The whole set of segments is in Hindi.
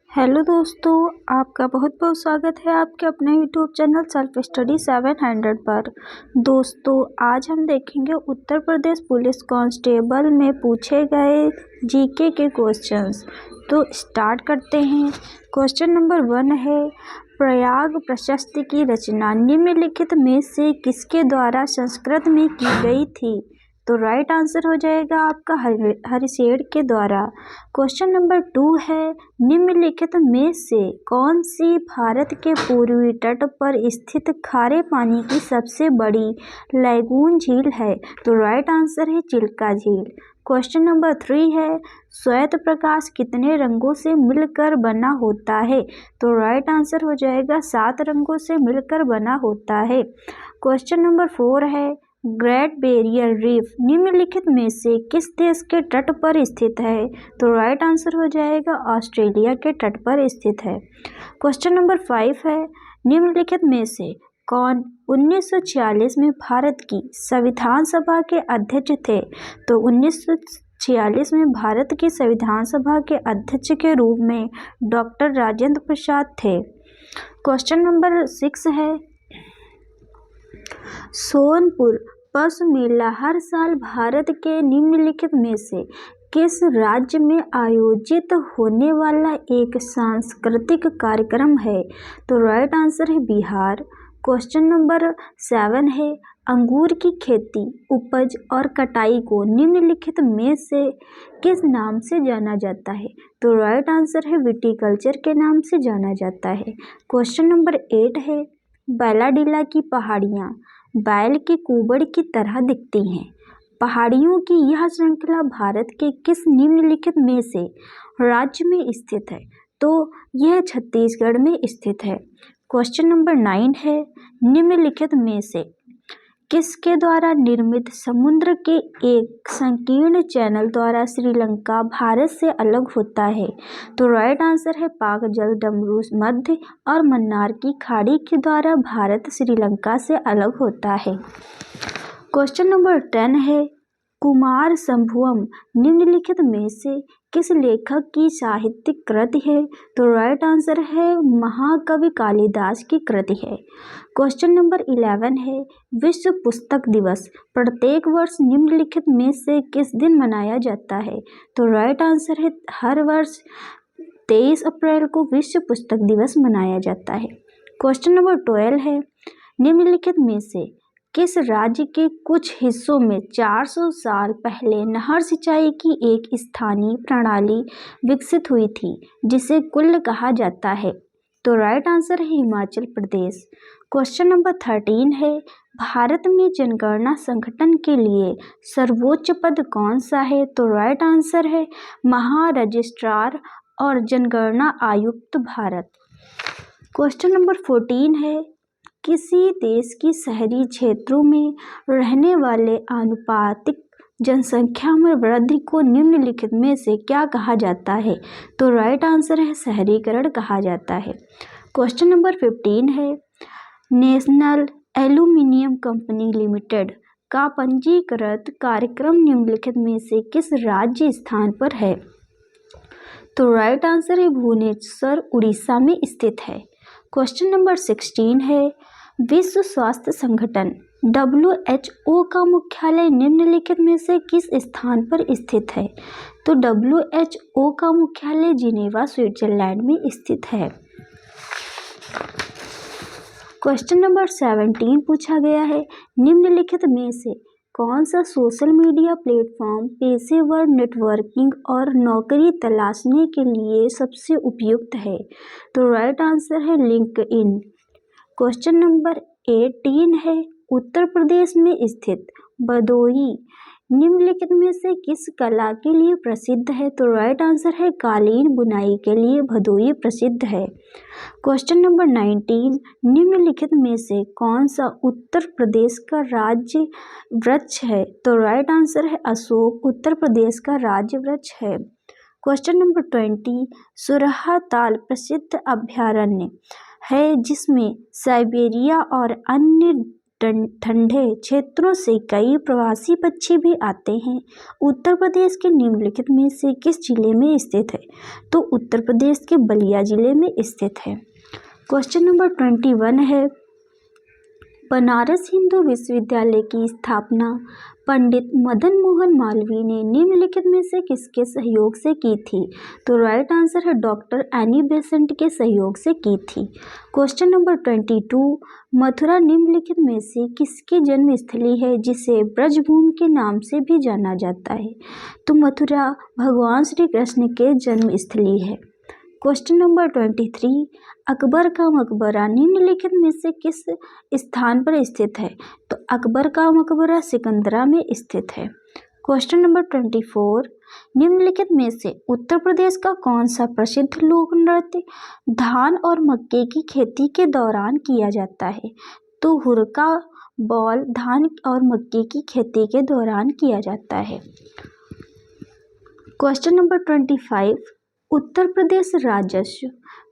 हेलो दोस्तों, आपका बहुत बहुत स्वागत है आपके अपने यूट्यूब चैनल सेल्फ स्टडी 700 पर। दोस्तों, आज हम देखेंगे उत्तर प्रदेश पुलिस कांस्टेबल में पूछे गए जीके के क्वेश्चंस। तो स्टार्ट करते हैं। क्वेश्चन नंबर 1 है, प्रयाग प्रशस्ति की रचना निम्नलिखित में से किसके द्वारा संस्कृत में की गई थी? तो राइट आंसर हो जाएगा आपका हरिशेर के द्वारा। क्वेश्चन नंबर 2 है, निम्नलिखित में से कौन सी भारत के पूर्वी तट पर स्थित खारे पानी की सबसे बड़ी लैगून झील है? तो राइट आंसर है चिल्का झील। क्वेश्चन नंबर 3 है, श्वेत प्रकाश कितने रंगों से मिलकर बना होता है? तो राइट आंसर हो जाएगा 7 रंगों से मिलकर बना होता है। क्वेश्चन नंबर 4 है, ग्रेट बैरियर रीफ निम्नलिखित में से किस देश के तट पर स्थित है? तो राइट आंसर हो जाएगा ऑस्ट्रेलिया के तट पर स्थित है। क्वेश्चन नंबर 5 है, निम्नलिखित में से कौन 1946 में भारत की संविधान सभा के अध्यक्ष थे? तो 1946 में भारत की संविधान सभा के अध्यक्ष के रूप में डॉक्टर राजेंद्र प्रसाद थे। क्वेश्चन नंबर 6 है, सोनपुर पशु मेला हर साल भारत के निम्नलिखित में से किस राज्य में आयोजित होने वाला एक सांस्कृतिक कार्यक्रम है? तो राइट आंसर है बिहार। क्वेश्चन नंबर 7 है, अंगूर की खेती, उपज और कटाई को निम्नलिखित में से किस नाम से जाना जाता है? तो राइट आंसर है विटीकल्चर के नाम से जाना जाता है। क्वेश्चन नंबर 8 है, बैलाडीला की पहाड़ियाँ बैल के कुबड़ की तरह दिखती हैं। पहाड़ियों की यह श्रृंखला भारत के किस निम्नलिखित में से राज्य में स्थित है? तो यह छत्तीसगढ़ में स्थित है। क्वेश्चन नंबर 9 है, निम्नलिखित में से किसके द्वारा निर्मित समुद्र के एक संकीर्ण चैनल द्वारा श्रीलंका भारत से अलग होता है? तो राइट आंसर है पाक जल डमरू मध्य और मन्नार की खाड़ी के द्वारा भारत श्रीलंका से अलग होता है। क्वेश्चन नंबर 10 है, कुमार संभवम निम्नलिखित में से किस लेखक की साहित्यिक कृति है? तो राइट आंसर है महाकवि कालिदास की कृति है। क्वेश्चन नंबर 11 है, विश्व पुस्तक दिवस प्रत्येक वर्ष निम्नलिखित में से किस दिन मनाया जाता है? तो राइट आंसर है हर वर्ष 23 अप्रैल को विश्व पुस्तक दिवस मनाया जाता है। क्वेश्चन नंबर 12 है, निम्नलिखित में से किस राज्य के कुछ हिस्सों में 400 साल पहले नहर सिंचाई की एक स्थानीय प्रणाली विकसित हुई थी जिसे कुल्ल कहा जाता है? तो राइट आंसर है हिमाचल प्रदेश। क्वेश्चन नंबर 13 है, भारत में जनगणना संगठन के लिए सर्वोच्च पद कौन सा है? तो राइट आंसर है महारजिस्ट्रार और जनगणना आयुक्त भारत। क्वेश्चन नंबर 14 है, किसी देश की शहरी क्षेत्रों में रहने वाले आनुपातिक जनसंख्या में वृद्धि को निम्नलिखित में से क्या कहा जाता है? तो राइट आंसर है शहरीकरण कहा जाता है। क्वेश्चन नंबर 15 है, नेशनल एल्यूमिनियम कंपनी लिमिटेड का पंजीकृत कार्यक्रम निम्नलिखित में से किस राज्य स्थान पर है? तो राइट आंसर है भुवनेश्वर उड़ीसा में स्थित है। क्वेश्चन नंबर 16 है, विश्व स्वास्थ्य संगठन WHO का मुख्यालय निम्नलिखित में से किस स्थान पर स्थित है? तो WHO का मुख्यालय जिनेवा स्विट्जरलैंड में स्थित है। क्वेश्चन नंबर 17 पूछा गया है, निम्नलिखित में से कौन सा सोशल मीडिया प्लेटफॉर्म पेशेवर नेटवर्किंग और नौकरी तलाशने के लिए सबसे उपयुक्त है? तो राइट आंसर है लिंक्डइन। क्वेश्चन नंबर 18 है, उत्तर प्रदेश में स्थित भदोही निम्नलिखित में से किस कला के लिए प्रसिद्ध है? तो राइट आंसर है कालीन बुनाई के लिए भदोही प्रसिद्ध है। क्वेश्चन नंबर 19, निम्नलिखित में से कौन सा उत्तर प्रदेश का राज्य वृक्ष है? तो राइट आंसर है अशोक उत्तर प्रदेश का राज्य वृक्ष है। क्वेश्चन नंबर 20, सुरहा ताल प्रसिद्ध अभयारण्य है जिसमें साइबेरिया और अन्य ठंडे क्षेत्रों से कई प्रवासी पक्षी भी आते हैं। उत्तर प्रदेश के निम्नलिखित में से किस जिले में स्थित है? तो उत्तर प्रदेश के बलिया जिले में स्थित है। क्वेश्चन नंबर 21 है, बनारस हिंदू विश्वविद्यालय की स्थापना पंडित मदन मोहन मालवीय ने निम्नलिखित में से किसके सहयोग से की थी? तो राइट आंसर है डॉक्टर एनी बेसेंट के सहयोग से की थी। क्वेश्चन नंबर 22, मथुरा निम्नलिखित में से किसकी जन्मस्थली है जिसे ब्रजभूमि के नाम से भी जाना जाता है? तो मथुरा भगवान श्री कृष्ण के जन्मस्थली है। क्वेश्चन नंबर 23, अकबर का मकबरा निम्नलिखित में से किस स्थान पर स्थित है? तो अकबर का मकबरा सिकंदरा में स्थित है। क्वेश्चन नंबर 24, निम्नलिखित में से उत्तर प्रदेश का कौन सा प्रसिद्ध लोक नृत्य धान और मक्के की खेती के दौरान किया जाता है? तो हुरका बॉल धान और मक्के की खेती के दौरान किया जाता है। क्वेश्चन नंबर 25, उत्तर प्रदेश राजस्व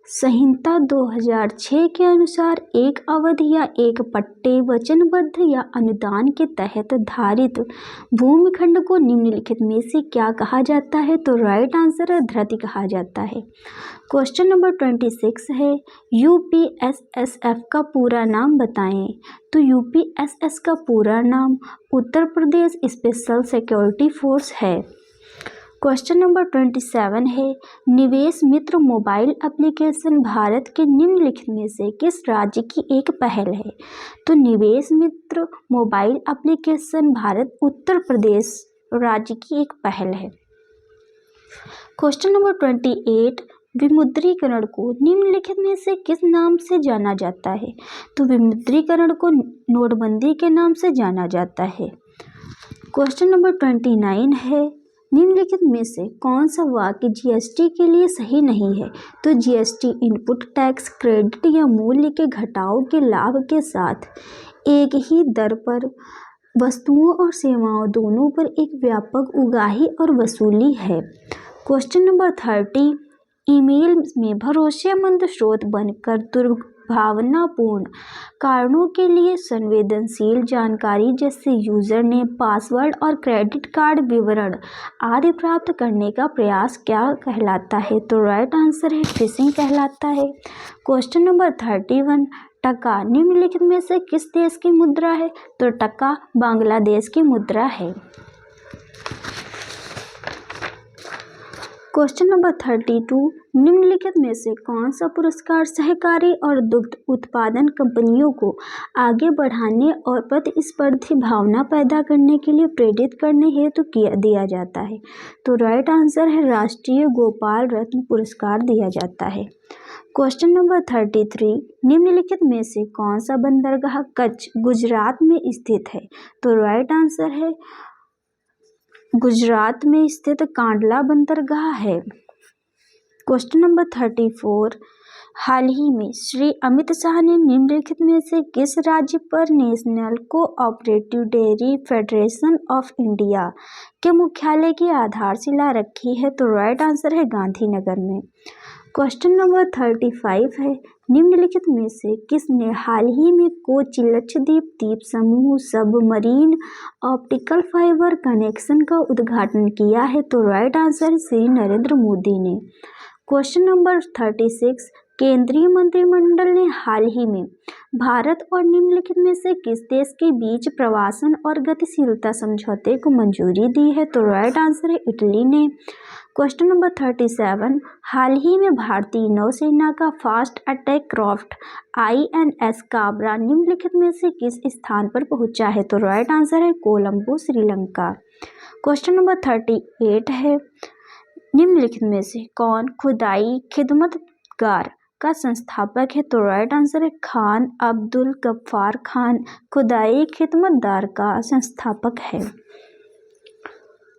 संहिता 2006 के अनुसार एक अवधि या एक पट्टे वचनबद्ध या अनुदान के तहत धारित भूमिखंड को निम्नलिखित में से क्या कहा जाता है? तो राइट आंसर है धृति कहा जाता है। क्वेश्चन नंबर 26 है, यूपीएसएसएफ का पूरा नाम बताएं। तो यूपीएसएस का पूरा नाम Uttar Pradesh special security force है। क्वेश्चन नंबर 27 है, निवेश मित्र मोबाइल एप्लीकेशन भारत के निम्नलिखित में से किस राज्य की एक पहल है? तो निवेश मित्र मोबाइल एप्लीकेशन भारत उत्तर प्रदेश राज्य की एक पहल है। क्वेश्चन नंबर 28, विमुद्रीकरण को निम्नलिखित में से किस नाम से जाना जाता है? तो विमुद्रीकरण को नोटबंदी के नाम से जाना जाता है। क्वेश्चन नंबर 29 है, निम्नलिखित में से कौन सा वाक्य जीएसटी के लिए सही नहीं है? तो जीएसटी इनपुट टैक्स क्रेडिट या मूल्य के घटाव के लाभ के साथ एक ही दर पर वस्तुओं और सेवाओं दोनों पर एक व्यापक उगाही और वसूली है। क्वेश्चन नंबर 30, ईमेल में भरोसेमंद स्रोत बनकर दुर्भावनापूर्ण कारणों के लिए संवेदनशील जानकारी जैसे यूजर नेम, पासवर्ड और क्रेडिट कार्ड विवरण आदि प्राप्त करने का प्रयास क्या कहलाता है? तो राइट आंसर है फिशिंग कहलाता है। क्वेश्चन नंबर 31, टका निम्नलिखित में से किस देश की मुद्रा है? तो टका बांग्लादेश की मुद्रा है। क्वेश्चन नंबर 32, निम्नलिखित में से कौन सा पुरस्कार सहकारी और दुग्ध उत्पादन कंपनियों को आगे बढ़ाने और प्रतिस्पर्धी भावना पैदा करने के लिए प्रेरित करने हेतु दिया जाता है? तो राइट आंसर है राष्ट्रीय गोपाल रत्न पुरस्कार दिया जाता है। क्वेश्चन नंबर 33, निम्नलिखित में से कौन सा बंदरगाह कच्छ गुजरात में स्थित है? तो राइट आंसर है गुजरात में स्थित कांडला बंदरगाह है। क्वेश्चन नंबर 34, हाल ही में श्री अमित शाह ने निम्नलिखित में से किस राज्य पर national cooperative dairy federation of India के मुख्यालय की आधारशिला रखी है? तो राइट आंसर है गांधीनगर में। क्वेश्चन नंबर 35 है, निम्नलिखित में से किसने हाल ही में कोची लक्षद्वीप द्वीप समूह सबमरीन ऑप्टिकल फाइबर कनेक्शन का उद्घाटन किया है? तो राइट आंसर है श्री नरेंद्र मोदी ने। क्वेश्चन नंबर 36, केंद्रीय मंत्रिमंडल ने हाल ही में भारत और निम्नलिखित में से किस देश के बीच प्रवासन और गतिशीलता समझौते को मंजूरी दी है? तो राइट आंसर है इटली ने। क्वेश्चन नंबर 37, हाल ही में भारतीय नौसेना का fast attack craft INS Kabra निम्नलिखित में से किस स्थान पर पहुंचा है? तो राइट आंसर है कोलंबो श्रीलंका। क्वेश्चन नंबर 38 है, निम्नलिखित में से कौन खुदाई खिदमतगार का संस्थापक है? तो राइट आंसर है खान अब्दुल गफ्फार खान खुदाई खिदमतगार का संस्थापक है।